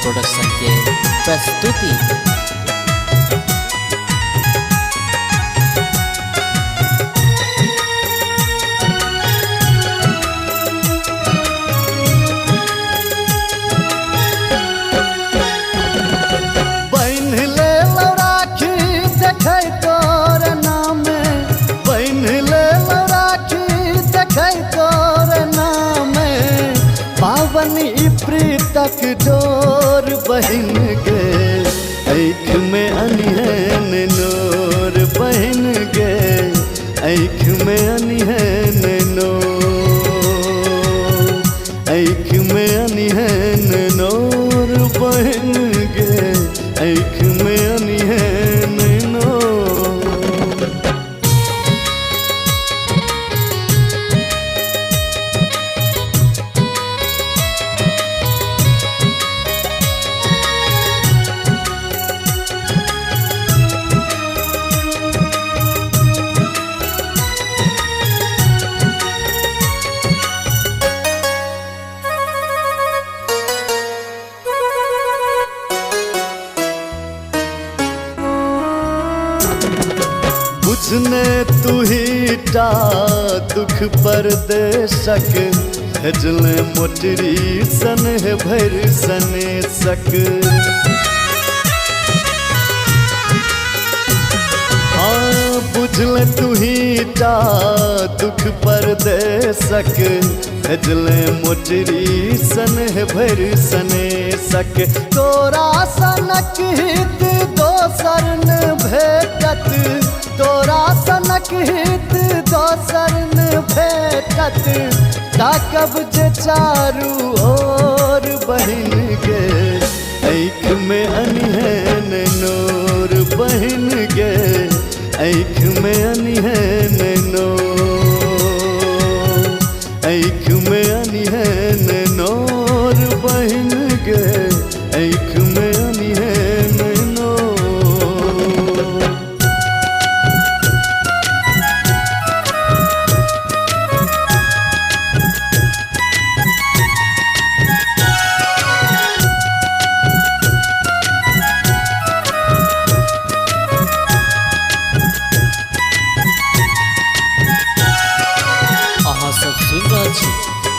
Production के प्रस्तुति। तक डोर बहन गे ऐख में अनहन नोर बहन गे ऐख में अनहन नोर ऐख में अनहन नोर बहन गे ऐख में अनहन नोर। बुझने तू ही टा दुख परदेशक भेजले मोटरी सन है भर सने सक। हाँ बुझले तू ही टा दुख परदेशक भेजले मोटरी सन है भर सने सक। तोरा सनक हित दोसर न भेटत तोरा सनक हित दोसर न भेटत ताकब जे चारू ओर बहन गे ऐख में अनहन नोर बहन गे ऐख में अनहन नोर ऐख में अनहन नोर बहन गे ऐख में अनहन नोर।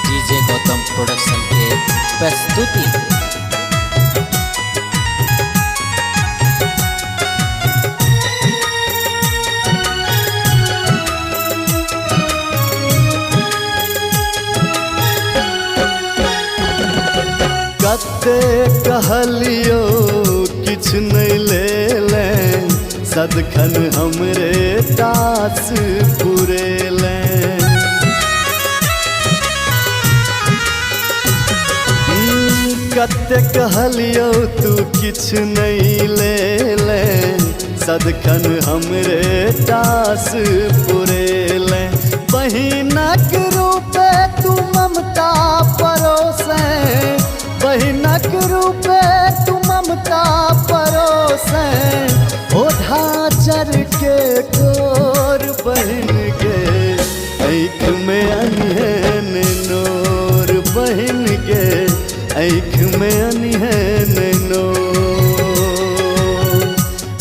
डीजे गौतम प्रोडक्शन के प्रस्तुति। कते कहलियो किछ नहीं ले ले सदखन हमरे दास पूरे ले। कते कहलियो तू किछ नहीं ले ले सदखन हमरे दास पूरे ले। बहिनक रूपे तू ममता परोसे बहिनक रूपे तू ममता परोसे ओढ़ा चर के कोर बहन गे ऐख में अनहन नोर बहन गे ऐख में अनहन नोर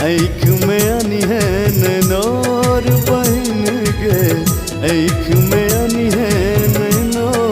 ऐख में अनहन नोर बहन गे ऐख में अनहन नोर।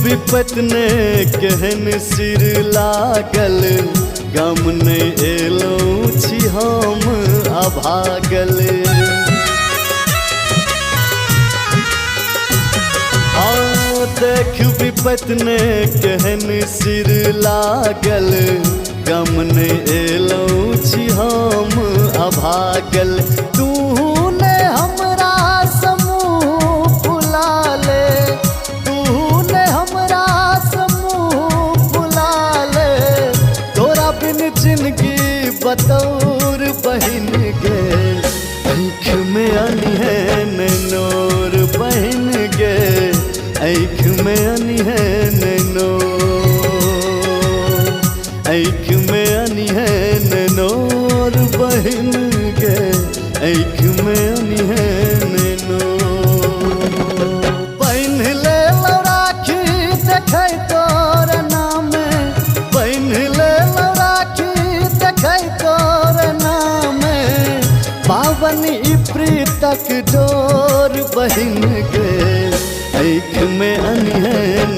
विपत ने केहन सिर लागल गम ने एलो छी हम अभागल। हाँ देख विपत ने केहन सिर लागल गम ने एलो छी हम अभागल। तू ने हमरा समूह बुला ले तू ने हमरा समूह बुला बतौर बहन गे, आँख में अनहन नोर बहन गे, आँख में अनहन नोर, आँख में अनहन नोर बहन गे, आँख में अनहन नोर। पहिन ले लो राखी देखै तोर नामे, पहिन ले लो राखी देखै तोर नामे, पावन ई प्रीतक डोर बहिन गे, आँख में अनहन